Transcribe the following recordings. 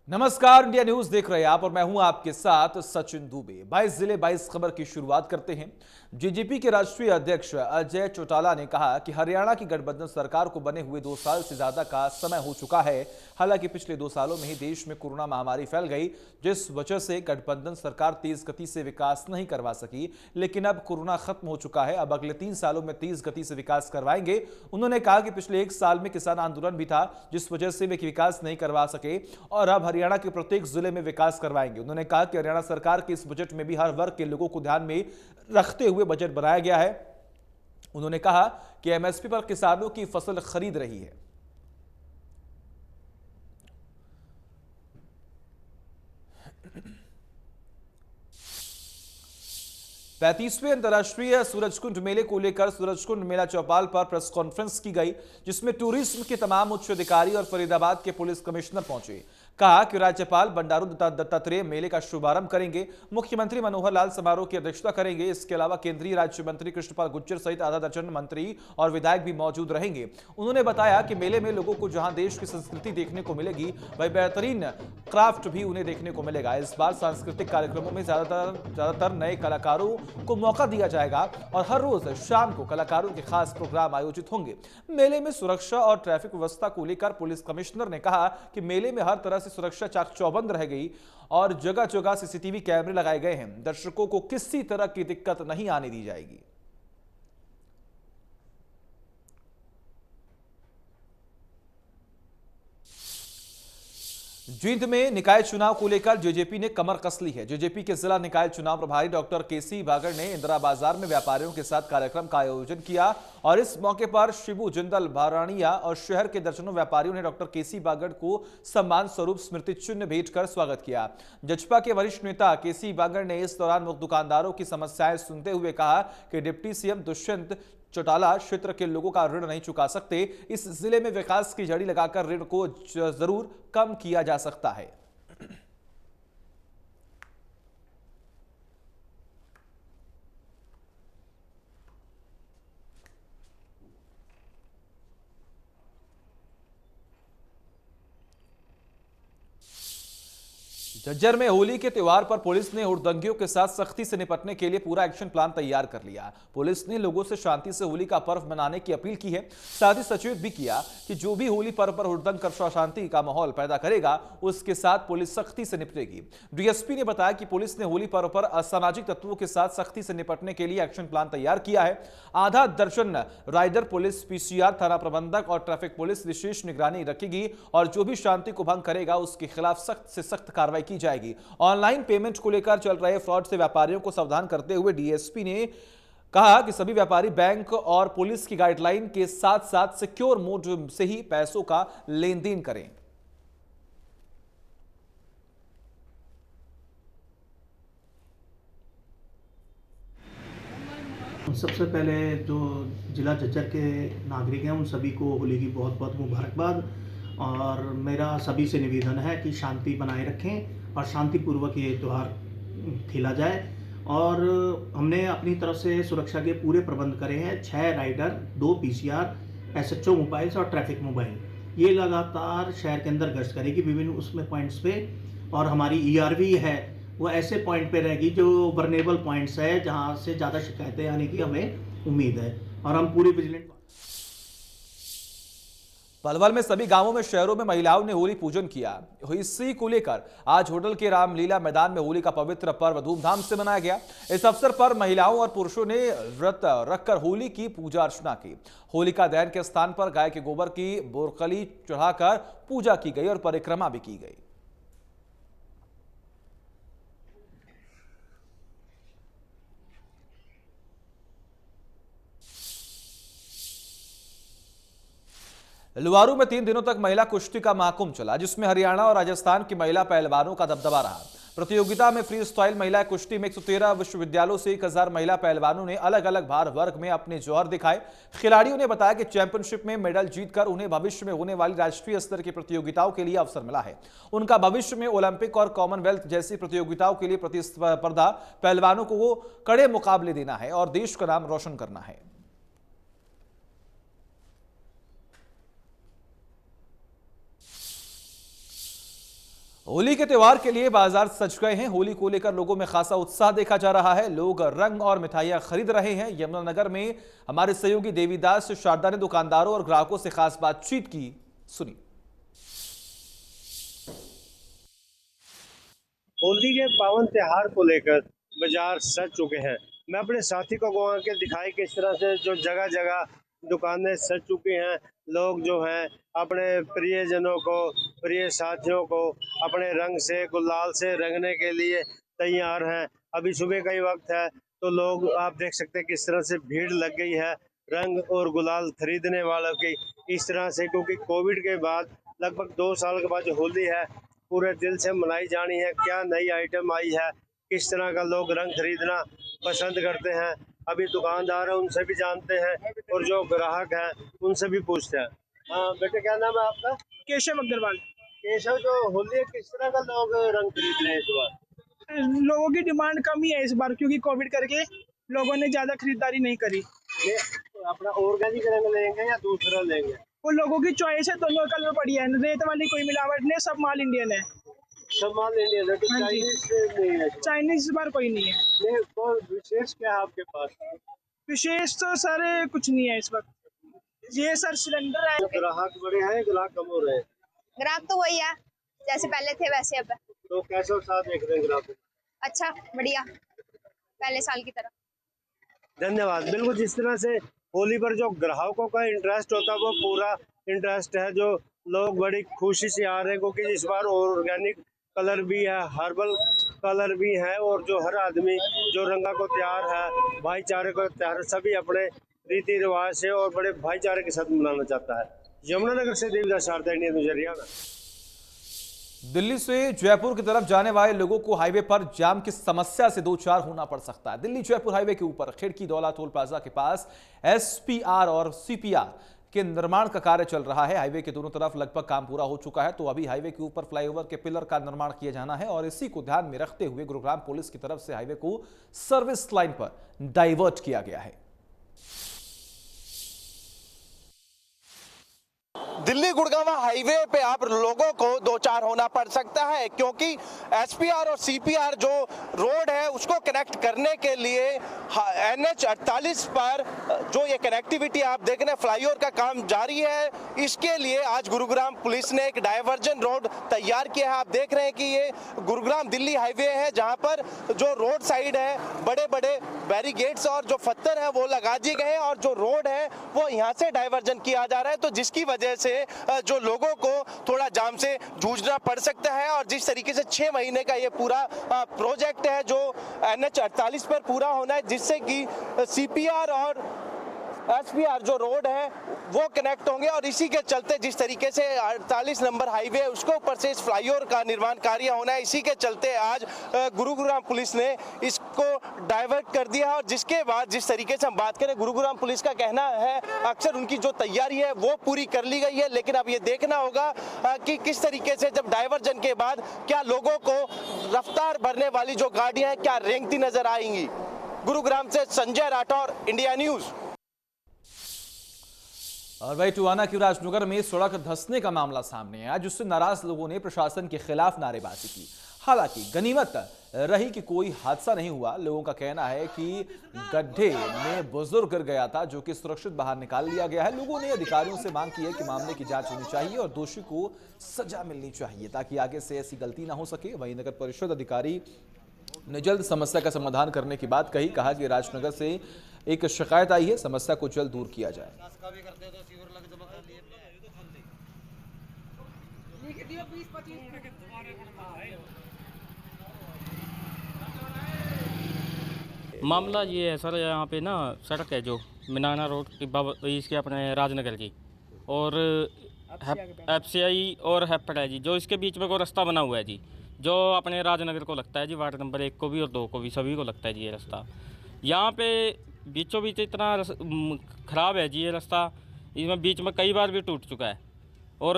नमस्कार, India news देख रहे हैं आप और मैं हूं आपके साथ सचिन दुबे। 22 जिले 22 खबर की शुरुआत करते हैं। जेजेपी के राष्ट्रीय अध्यक्ष अजय चौटाला ने कहा कि हरियाणा की गठबंधन सरकार को बने हुए 2 साल से ज्यादा का समय हो चुका है। हालांकि पिछले 2 सालों में ही देश में कोरोना महामारी फैल गई, जिस वजह से गठबंधन सरकार तेज गति से विकास नहीं करवा सकी। लेकिन अब कोरोना खत्म हो चुका है, अब अगले 3 सालों में तेज गति से विकास करवाएंगे। उन्होंने कहा कि पिछले 1 साल में किसान आंदोलन भी था, जिस वजह से वे विकास नहीं करवा सके और अब हरियाणा के प्रत्येक जिले में विकास करवाएंगे। उन्होंने कहा कि हरियाणा सरकार के इस बजट में भी हर वर्ग के लोगों को ध्यान में रखते हुए बजट बनाया गया है। उन्होंने कहा कि एमएसपी पर किसानों की फसल खरीद रही है। पैंतीसवें अंतर्राष्ट्रीय सूरजकुंड मेले को लेकर सूरजकुंड मेला चौपाल पर प्रेस कॉन्फ्रेंस की गई, जिसमें टूरिज्म के तमाम उच्च अधिकारी और फरीदाबाद के पुलिस कमिश्नर पहुंचे। कहा कि राज्यपाल बंडारू दत्तात्रेय मेले का शुभारंभ करेंगे, मुख्यमंत्री मनोहर लाल समारोह की अध्यक्षता करेंगे। इसके अलावा केंद्रीय राज्य मंत्री कृष्णपाल गुर्जर सहित आधा दर्जन मंत्री और विधायक भी मौजूद रहेंगे। उन्होंने बताया कि मेले में लोगों को जहां देश की संस्कृति देखने को मिलेगी, वही बेहतरीन क्राफ्ट भी उन्हें देखने को मिलेगा। इस बार सांस्कृतिक कार्यक्रमों में ज्यादातर नए कलाकारों को मौका दिया जाएगा और हर रोज शाम को कलाकारों के खास प्रोग्राम आयोजित होंगे। मेले में सुरक्षा और ट्रैफिक व्यवस्था को लेकर पुलिस कमिश्नर ने कहा कि मेले में हर तरह से सुरक्षा चाक चौबंद रह गई और जगह जगह सीसीटीवी कैमरे लगाए गए हैं। दर्शकों को किसी तरह की दिक्कत नहीं आने दी जाएगी। जींद में निकाय चुनाव को लेकर जेजेपी ने कमर कस ली है। जेजेपी के जिला निकाय चुनाव प्रभारी डॉक्टर केसी बागड़ ने इंदिरा बाजार में व्यापारियों के साथ कार्यक्रम का आयोजन किया और इस मौके पर शिबू जिंदल भारानिया और शहर के दर्जनों व्यापारियों ने डॉक्टर केसी बागड़ को सम्मान स्वरूप स्मृति चिन्ह भेंट कर स्वागत किया। जजपा के वरिष्ठ नेता केसी बागड़ ने इस दौरान दुकानदारों की समस्याएं सुनते हुए कहा कि डिप्टी सीएम दुष्यंत चौटाला क्षेत्र के लोगों का ऋण नहीं चुका सकते। इस जिले में विकास की जड़ी लगाकर ऋण को जरूर कम किया जा सकता है। झज्जर में होली के त्योहार पर पुलिस ने हुड़दंगियों के साथ सख्ती से निपटने के लिए पूरा एक्शन प्लान तैयार कर लिया। पुलिस ने लोगों से शांति से होली का पर्व मनाने की अपील की है, साथ ही सचेत भी किया कि जो भी होली पर्व पर हुड़दंग कर अशांति का माहौल पैदा करेगा, उसके साथ पुलिस सख्ती से निपटेगी। डीएसपी ने बताया कि पुलिस ने होली पर्व पर असामाजिक तत्वों के साथ सख्ती से निपटने के लिए एक्शन प्लान तैयार किया है। आधा दर्जन राइडर पुलिस, पीसीआर, थाना प्रबंधक और ट्रैफिक पुलिस विशेष निगरानी रखेगी और जो भी शांति को भंग करेगा उसके खिलाफ सख्त से सख्त कार्रवाई की जाएगी। ऑनलाइन पेमेंट को लेकर चल रहे फ्रॉड से व्यापारियों को सावधान करते हुए डीएसपी ने कहा कि सभी व्यापारी बैंक और पुलिस की गाइडलाइन के साथ साथ सिक्योर मोड से ही पैसों का लेन देन करें। सबसे पहले जो जिला झज्जर के नागरिक हैं उन सभी को होली की बहुत बहुत मुबारकबाद। और मेरा सभी से निवेदन है कि शांति बनाए रखें और शांतिपूर्वक ये त्यौहार खेला जाए। और हमने अपनी तरफ से सुरक्षा के पूरे प्रबंध करे हैं। 6 राइडर, 2 पीसीआर, एसएचओ मोबाइल्स और ट्रैफिक मोबाइल, ये लगातार शहर के अंदर गश्त करेगी विभिन्न उसमें पॉइंट्स पे। और हमारी ईआरवी है वो ऐसे पॉइंट पे रहेगी जो वर्नेबल पॉइंट्स है, जहां से ज़्यादा शिकायतें आने की हमें उम्मीद है। और हम पूरी विजिलेंट। पलवल में सभी गांवों में, शहरों में महिलाओं ने होली पूजन किया। इसी को लेकर आज होटल के रामलीला मैदान में होली का पवित्र पर्व धूमधाम से मनाया गया। इस अवसर पर महिलाओं और पुरुषों ने व्रत रखकर होली की पूजा अर्चना की। होलिका दहन के स्थान पर गाय के गोबर की बोरकली चढ़ाकर पूजा की गई और परिक्रमा भी की गई। लुवारू में 3 दिनों तक महिला कुश्ती का महाकुंभ चला, जिसमें हरियाणा और राजस्थान की महिला पहलवानों का दबदबा रहा। प्रतियोगिता में फ्री स्टाइल महिला कुश्ती में 113 विश्वविद्यालयों से 1000 महिला पहलवानों ने अलग अलग भार वर्ग में अपने जौहर दिखाए। खिलाड़ियों ने बताया कि चैंपियनशिप में मेडल जीतकर उन्हें भविष्य में होने वाली राष्ट्रीय स्तर की प्रतियोगिताओं के लिए अवसर मिला है। उनका भविष्य में ओलंपिक और कॉमनवेल्थ जैसी प्रतियोगिताओं के लिए प्रतिस्पर्धा पहलवानों को कड़े मुकाबले देना है और देश का नाम रोशन करना है। होली के त्योहार के लिए बाजार सज गए हैं। होली को लेकर लोगों में खासा उत्साह देखा जा रहा है। लोग रंग और मिठाइयां खरीद रहे हैं। यमुनानगर में हमारे सहयोगी देवीदास शारदा ने दुकानदारों और ग्राहकों से खास बातचीत की, सुनी। होली के पावन त्योहार को लेकर बाजार सज चुके हैं। मैं अपने साथी को घुमा के दिखाई किस तरह से जो जगह जगह दुकानें सज चुकी हैं। लोग जो हैं अपने प्रियजनों को, प्रिय साथियों को अपने रंग से, गुलाल से रंगने के लिए तैयार हैं। अभी सुबह का ही वक्त है तो लोग आप देख सकते हैं किस तरह से भीड़ लग गई है रंग और गुलाल खरीदने वालों की। इस तरह से क्योंकि कोविड के बाद लगभग 2 साल के बाद जो होली है पूरे दिल से मनाई जानी है। क्या नई आइटम आई है, किस तरह का लोग रंग खरीदना पसंद करते हैं, अभी दुकानदार हैं उनसे भी जानते हैं और जो ग्राहक हैं उनसे भी पूछते हैं। हाँ बेटे, क्या नाम है आपका? केशव अग्रवाल। केशव, जो होली है किस तरह का लोग रंग खरीद रहे हैं इस बार? लोगों की डिमांड कम ही है इस बार, क्योंकि कोविड करके लोगों ने ज्यादा खरीदारी नहीं करी। ये अपना ऑर्गेनिक रंग लेंगे या दूसरा लेंगे? वो लोगों की चॉइस है, दोनों कलर बढ़िया है, रेत वाली कोई मिलावट नहीं, सब माल इंडियन है। सब माल इंडियन है, तो हाँ जी। चाइनीज नहीं है? चाइनीज इस बार कोई नहीं है। नहीं, तो विशेष क्या है आपके पास? विशेष तो सर कुछ नहीं है इस वक्त। ये सर सिलेंडर है। ग्राहक बड़े हैं, ग्राहक कम हो रहे हैं? ग्राहक तो वही है, जैसे पहले थे वैसे अब है। तो कैसा उत्साह देख रहे हैं ग्राहक? अच्छा, बढ़िया, पहले साल की तरह। धन्यवाद। बिल्कुल, जिस तरह से होली पर जो ग्राहकों का इंटरेस्ट होता है वो पूरा इंटरेस्ट है। जो लोग बड़ी खुशी से आ रहे हैं क्योंकि इस बार ऑर्गेनिक कलर भी है, हर्बल कलर भी है और जो हर आदमी जो रंगा को तैयार है, भाईचारे को तैयार है, सभी अपने रीति रिवाज से और बड़े भाईचारे के साथ मनाना चाहता है। यमुनानगर से देवीदास शारदा, इंडिया न्यूज़, हरियाणा। दिल्ली से जयपुर की तरफ जाने वाले लोगों को हाईवे पर जाम की समस्या से दो चार होना पड़ सकता है। दिल्ली जयपुर हाईवे के ऊपर खिड़की दौला टोल प्लाजा के पास एसपीआर और सीपीआर के निर्माण का कार्य चल रहा है। हाईवे के दोनों तरफ लगभग काम पूरा हो चुका है, तो अभी हाईवे के ऊपर फ्लाईओवर के पिलर का निर्माण किया जाना है और इसी को ध्यान में रखते हुए गुरुग्राम पुलिस की तरफ से हाईवे को सर्विस लाइन पर डाइवर्ट किया गया है। दिल्ली गुड़गांव हाईवे पे आप लोगों को दो चार होना पड़ सकता है, क्योंकि एसपीआर और सीपीआर जो रोड है उसको कनेक्ट करने के लिए NH 48 पर जो ये कनेक्टिविटी आप देख रहे हैं, फ्लाईओवर का काम जारी है। इसके लिए आज गुरुग्राम पुलिस ने एक डायवर्जन रोड तैयार किया है। आप देख रहे हैं कि ये गुरुग्राम दिल्ली हाईवे है, जहां पर जो रोड साइड है बड़े बड़े बैरिकेड्स और जो पत्थर है वो लगा दिए गए हैं और जो रोड है वो यहाँ से डायवर्जन किया जा रहा है, तो जिसकी वजह से जो लोगों को थोड़ा जाम से जूझना पड़ सकता है। और जिस तरीके से 6 महीने का ये पूरा प्रोजेक्ट है जो NH 48 पर पूरा होना है, जिससे कि सीपीआर और एसपीआर जो रोड है वो कनेक्ट होंगे और इसी के चलते जिस तरीके से 48 नंबर हाईवे है उसके ऊपर से इस फ्लाईओवर का निर्माण कार्य होना है, इसी के चलते आज गुरुग्राम पुलिस ने इसको डाइवर्ट कर दिया। और जिसके बाद जिस तरीके से हम बात करें, गुरुग्राम पुलिस का कहना है अक्सर उनकी जो तैयारी है वो पूरी कर ली गई है, लेकिन अब ये देखना होगा कि किस तरीके से जब डाइवर्जन के बाद क्या लोगों को रफ्तार भरने वाली जो गाड़ियां हैं क्या रेंगती नजर आएंगी। गुरुग्राम से संजय राठौर, इंडिया न्यूज। और वही टुआना के राजनगर में सड़क धंसने का मामला सामने आया, जिससे नाराज लोगों ने प्रशासन के खिलाफ नारेबाजी की। हालांकि गनीमत रही कि कोई हादसा नहीं हुआ। लोगों का कहना है कि गड्ढे में बुजुर्ग गिर गया था, जो कि सुरक्षित बाहर निकाल लिया गया है। लोगों ने अधिकारियों से मांग की है कि मामले की जांच होनी चाहिए और दोषी को सजा मिलनी चाहिए ताकि आगे से ऐसी गलती ना हो सके। वहीं नगर परिषद अधिकारी ने जल्द समस्या का समाधान करने की बात कही। कहा कि राजनगर से एक शिकायत आई है, समस्या को जल्द दूर किया जाए। मामला ये है सर, यहाँ पे ना सड़क है जो मीनाना रोड की इसके अपने राजनगर की और FCI और हैप्पड है जी, जो इसके बीच में को रास्ता बना हुआ है जी, जो अपने राजनगर को लगता है जी, वार्ड नंबर 1 को भी और 2 को भी, सभी को लगता है जी ये रास्ता। यहाँ पे बीचों बीच इतना ख़राब है जी ये रास्ता, इसमें बीच में कई बार भी टूट चुका है। और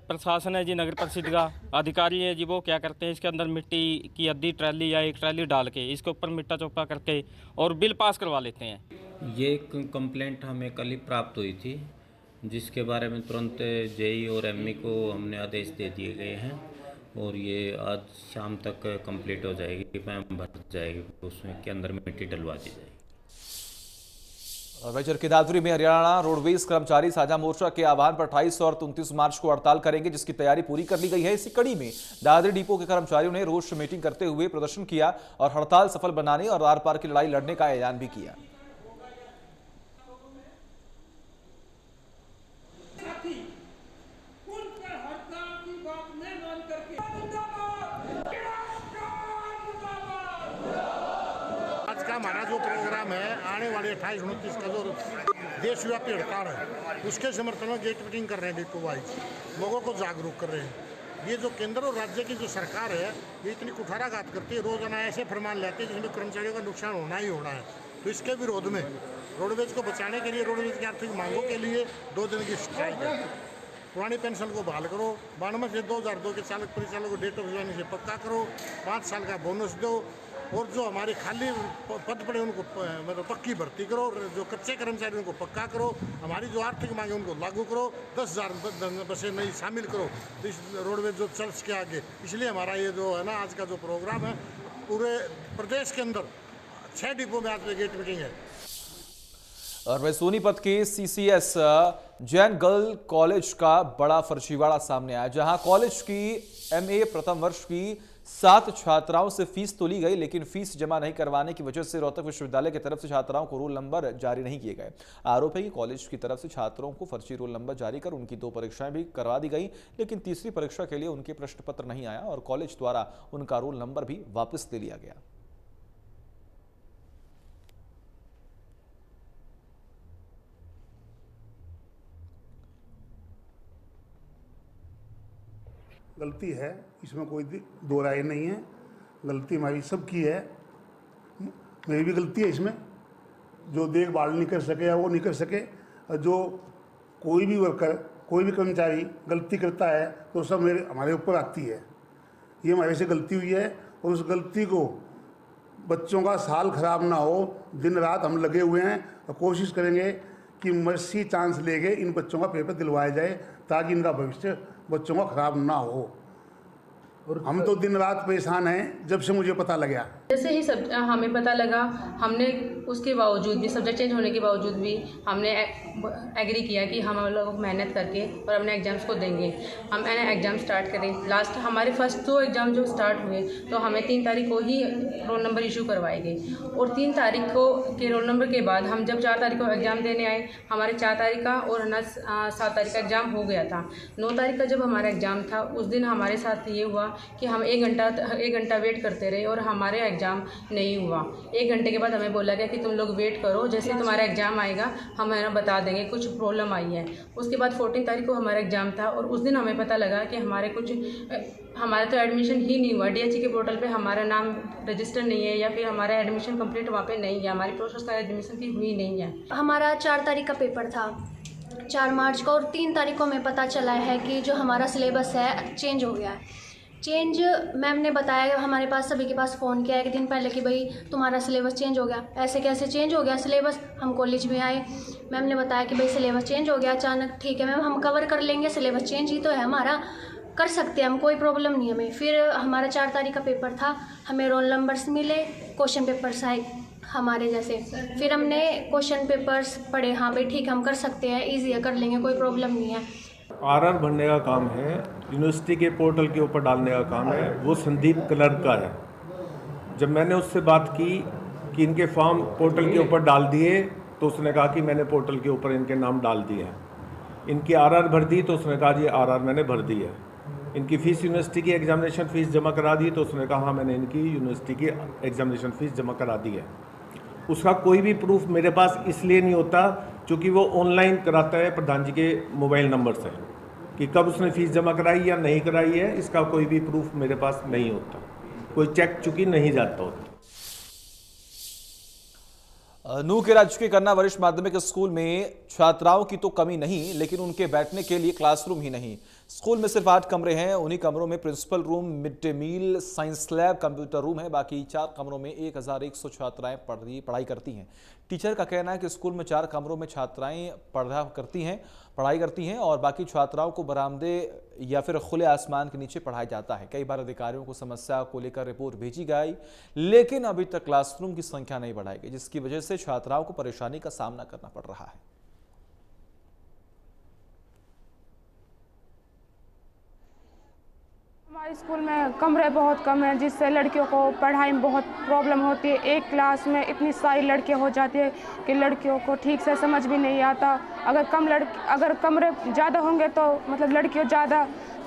प्रशासन है जी, नगर परिषद का अधिकारी है जी, वो क्या करते हैं इसके अंदर मिट्टी की आधी ट्रैली या एक ट्रैली डाल के इसके ऊपर मिट्टा चोपा करके और बिल पास करवा लेते हैं। ये एक कंप्लेंट हमें कल ही प्राप्त हुई थी, जिसके बारे में तुरंत JE और ME को हमने आदेश दे दिए गए हैं और ये आज शाम तक कंप्लीट हो जाएगी, मैम भर जाएगी, उसमें के अंदर मिट्टी डलवा दी जाएगी। और वैजर के दादरी में हरियाणा रोडवेज कर्मचारी साझा मोर्चा के आह्वान पर 28 और 29 मार्च को हड़ताल करेंगे, जिसकी तैयारी पूरी कर ली गई है। इसी कड़ी में दादरी डिपो के कर्मचारियों ने रोष मीटिंग करते हुए प्रदर्शन किया और हड़ताल सफल बनाने और आर पार की लड़ाई लड़ने का ऐलान भी किया। हमारा जो प्रोग्राम है आने वाले 28-29 का जो देशव्यापी हड़ताल है उसके समर्थन में गेट मीटिंग कर रहे हैं, डिपो वाइज लोगों को जागरूक कर रहे हैं। ये जो केंद्र और राज्य की जो सरकार है ये इतनी कुठाराघात करती है, रोजाना ऐसे फरमान लाते हैं जिसमें कर्मचारियों का नुकसान होना ही होना है। तो इसके विरोध में रोडवेज को बचाने के लिए, रोडवेज की आर्थिक मांगों के लिए 2 दिन की स्ट्राइक है। पुरानी पेंशन को बहाल करो, 92 से 2002 के चालक परिचालक को डेट ऑफ ज्वाइनिंग से पक्का करो, 5 साल का बोनस दो और जो हमारे खाली पद पड़े उनको मतलब पक्की भर्ती करो, जो कच्चे कर्मचारियों को पक्का करो, हमारी जो आर्थिक मांगे उनको लागू करो, 10,000 बसें नई शामिल करो तो इस रोडवेज जो चर्च के आगे। इसलिए हमारा ये जो है ना आज का जो प्रोग्राम है पूरे प्रदेश के अंदर 6 डिपो में आज गेट मीटिंग है। और वह सोनीपत के सीसीएस जैन गर्ल कॉलेज का बड़ा फर्जीवाड़ा सामने आया, जहां कॉलेज की एमए प्रथम वर्ष की 7 छात्राओं से फीस तो ली गई, लेकिन फीस जमा नहीं करवाने की वजह से रोहतक विश्वविद्यालय की तरफ से छात्राओं को रोल नंबर जारी नहीं किए गए। आरोप है कि कॉलेज की तरफ से छात्रों को फर्जी रोल नंबर जारी कर उनकी 2 परीक्षाएं भी करवा दी गई, लेकिन तीसरी परीक्षा के लिए उनके प्रश्न पत्र नहीं आया और कॉलेज द्वारा उनका रोल नंबर भी वापस ले लिया गया। गलती है, इसमें कोई दो राय नहीं है। गलती हमारी सबकी है, मेरी भी गलती है इसमें। जो देखभाल नहीं कर सके या वो नहीं कर सके, और जो कोई भी वर्कर, कोई भी कर्मचारी गलती करता है तो सब हमारे ऊपर आती है। ये हमारे से गलती हुई है और उस गलती को बच्चों का साल खराब ना हो, दिन रात हम लगे हुए हैं और कोशिश करेंगे कि मर्सी चांस लेके इन बच्चों का पेपर दिलवाया जाए ताकि इनका भविष्य बच्चों का खराब ना हो। और हम तो दिन रात परेशान हैं जब से मुझे पता लगा। जैसे ही सब हमें पता लगा, हमने उसके बावजूद भी, सब्जेक्ट चेंज होने के बावजूद भी हमने एग्री किया कि हम लोग मेहनत करके और अपने एग्ज़ाम्स को देंगे। हम एग्ज़ाम स्टार्ट करें। लास्ट हमारे फर्स्ट 2 एग्ज़ाम जो स्टार्ट हुए तो हमें 3 तारीख को ही रोल नंबर इशू करवाए गए और 3 तारीख को के रोल नंबर के बाद हम जब 4 तारीख को एग्ज़ाम देने आए, हमारे 4 तारीख का और 7 तारीख का एग्ज़ाम हो गया था। 9 तारीख का जब हमारा एग्ज़ाम था उस दिन हमारे साथ ये हुआ कि हम 1 घंटा वेट करते रहे और हमारे एग्ज़ाम नहीं हुआ। 1 घंटे के बाद हमें बोला गया कि तुम लोग वेट करो, जैसे तुम्हारा एग्ज़ाम आएगा हम बता देंगे, कुछ प्रॉब्लम आई है। उसके बाद 14 तारीख को हमारा एग्ज़ाम था और उस दिन हमें पता लगा कि हमारा तो एडमिशन ही नहीं हुआ। DHE के पोर्टल पे हमारा नाम रजिस्टर नहीं है या फिर हमारा एडमिशन कंप्लीट वहाँ पे नहीं है, हमारी प्रोसेस का एडमिशन की हुई नहीं है। हमारा 4 तारीख का पेपर था, 4 मार्च को, और 3 तारीख को हमें पता चला है कि जो हमारा सिलेबस है चेंज हो गया है। चेंज मैम ने बताया, हमारे पास सभी के पास फ़ोन किया 1 दिन पहले कि भाई तुम्हारा सिलेबस चेंज हो गया। ऐसे कैसे चेंज हो गया सिलेबस? हम कॉलेज में आए, मैम ने बताया कि भाई सिलेबस चेंज हो गया अचानक। ठीक है मैम, हम कवर कर लेंगे, सिलेबस चेंज ही तो है हमारा, कर सकते हैं हम, कोई प्रॉब्लम नहीं हमें। फिर हमारा 4 तारीख का पेपर था, हमें रोल नंबर्स मिले, क्वेश्चन पेपर्स आए हमारे जैसे। फिर हमने क्वेश्चन पेपर्स पढ़े, हाँ भाई ठीक हम कर सकते हैं, ईजी है, कर लेंगे, कोई प्रॉब्लम नहीं है। RR भरने का काम है, यूनिवर्सिटी के पोर्टल के ऊपर डालने का काम है, वो संदीप क्लर्क का है। जब मैंने उससे बात की कि इनके फॉर्म पोर्टल के ऊपर डाल दिए तो उसने कहा कि मैंने पोर्टल के ऊपर इनके नाम डाल दिए हैं। इनकी RR भर दी तो उसने कहा जी RR मैंने भर दी है। इनकी फ़ीस, यूनिवर्सिटी की एग्जामिनेशन फ़ीस जमा करा दी तो उसने कहा हाँ मैंने इनकी यूनिवर्सिटी की एग्जामिनेशन फ़ीस जमा करा दी है। उसका कोई भी प्रूफ मेरे पास इसलिए नहीं होता क्योंकि वो ऑनलाइन कराता है प्रधान जी के मोबाइल नंबर से कि कब उसने फ़ीस जमा कराई या नहीं कराई है, इसका कोई भी प्रूफ मेरे पास नहीं होता, कोई चेक चुकी नहीं जाता होता। नूह के राजकीय कन्या वरिष्ठ माध्यमिक स्कूल में छात्राओं की तो कमी नहीं, लेकिन उनके बैठने के लिए क्लासरूम ही नहीं। स्कूल में सिर्फ 8 कमरे हैं, उन्हीं कमरों में principal room, mid day meal, science lab, computer room है। बाकी 4 कमरों में 1100 छात्राएं पढ़ाई करती हैं। टीचर का कहना है कि स्कूल में 4 कमरों में छात्राएं पढ़ाई करती हैं और बाकी छात्राओं को बरामदे या फिर खुले आसमान के नीचे पढ़ाया जाता है। कई बार अधिकारियों को समस्या को लेकर रिपोर्ट भेजी गई, लेकिन अभी तक क्लासरूम की संख्या नहीं बढ़ाई गई, जिसकी वजह से छात्राओं को परेशानी का सामना करना पड़ रहा है। हमारे स्कूल में कमरे बहुत कम हैं, जिससे लड़कियों को पढ़ाई में बहुत प्रॉब्लम होती है। एक क्लास में इतनी सारी लड़कियां हो जाती है कि लड़कियों को ठीक से समझ भी नहीं आता। अगर कमरे ज़्यादा होंगे तो मतलब लड़कियां ज़्यादा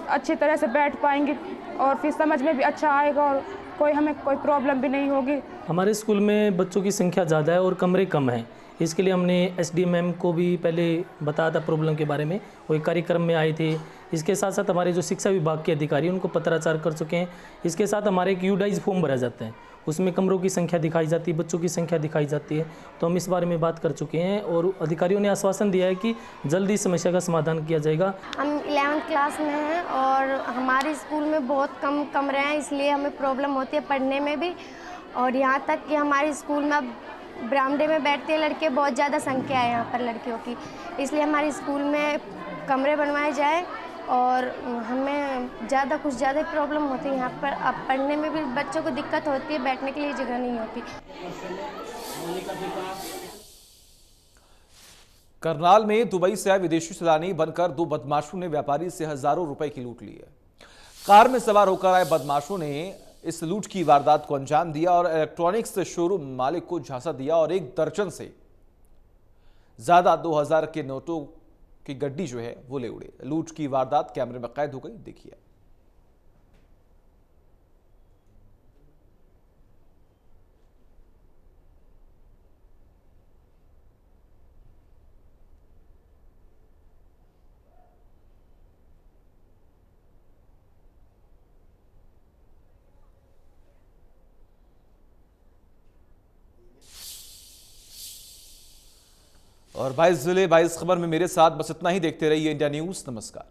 अच्छी तरह से बैठ पाएंगी और फिर समझ में भी अच्छा आएगा और हमें कोई प्रॉब्लम भी नहीं होगी। हमारे स्कूल में बच्चों की संख्या ज़्यादा है और कमरे कम हैं। इसके लिए हमने एसडी मैम को भी पहले बताया था प्रॉब्लम के बारे में, वो एक कार्यक्रम में आए थे। इसके साथ साथ हमारे जो शिक्षा विभाग के अधिकारी हैं उनको पत्राचार कर चुके हैं। इसके साथ हमारे एक यूडाइज फॉर्म भरा जाता है, उसमें कमरों की संख्या दिखाई जाती है, बच्चों की संख्या दिखाई जाती है। तो हम इस बारे में बात कर चुके हैं और अधिकारियों ने आश्वासन दिया है कि जल्दी समस्या का समाधान किया जाएगा। हम 11th क्लास में हैं और हमारे स्कूल में बहुत कम कमरे हैं, इसलिए हमें प्रॉब्लम होती है पढ़ने में भी। और यहाँ तक कि हमारे स्कूल में अब बरामदे में बैठते हैं लड़के, बहुत ज़्यादा संख्या है यहाँ पर लड़कियों की, इसलिए हमारे स्कूल में कमरे बनवाए जाए। और हमें कुछ ज़्यादा प्रॉब्लम होती है यहाँ पर, अब पढ़ने में भी बच्चों को दिक्कत होती है, बैठने के लिए जगह नहीं होती। करनाल में दुबई से आए विदेशी सैलानी बनकर 2 बदमाशों ने व्यापारी से हजारों रुपए की लूट ली है। कार में सवार होकर आए बदमाशों ने इस लूट की वारदात को अंजाम दिया और इलेक्ट्रॉनिक्स शोरूम मालिक को झांसा दिया और 1 दर्जन से ज्यादा 2000 के नोटों की गड्डी जो है वो ले उड़े। लूट की वारदात कैमरे में कैद हो गई, देखिए। और 22 जिले 22 खबर में मेरे साथ बस इतना ही। देखते रहिए इंडिया न्यूज। नमस्कार।